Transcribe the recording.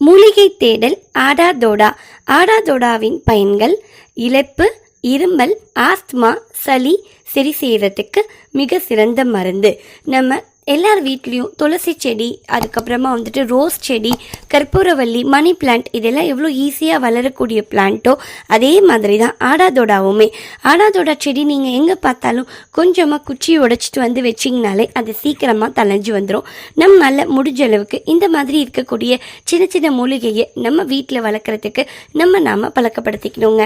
மூலிகை தேடல் ஆடாதோடா. ஆடாதோடாவின் பயன்கள்: இளைப்பு, இருமல், ஆஸ்துமா, சளி சரி செய்யறதுக்கு மிக சிறந்த மருந்து. நம்ம எல்லார் வீட்லேயும் துளசி செடி, அதுக்கப்புறமா ரோஸ் செடி, கற்பூரவல்லி, மணி பிளான்ட் இதெல்லாம் எவ்வளோ ஈஸியாக வளரக்கூடிய பிளான்ட்டோ அதே மாதிரி தான் ஆடாதோடாவுமே. ஆடாதோடா செடி நீங்கள் எங்கே பார்த்தாலும் கொஞ்சமாக குச்சியை உடைச்சிட்டு வச்சிங்கனாலே அது சீக்கிரமாக தளைஞ்சு வந்துடும். நம்மளால் முடிஞ்ச அளவுக்கு இந்த மாதிரி இருக்கக்கூடிய சின்ன சின்ன மூலிகையை நம்ம வீட்டில் வளர்க்குறதுக்கு நாம பழக்கப்படுத்திக்கணுங்க.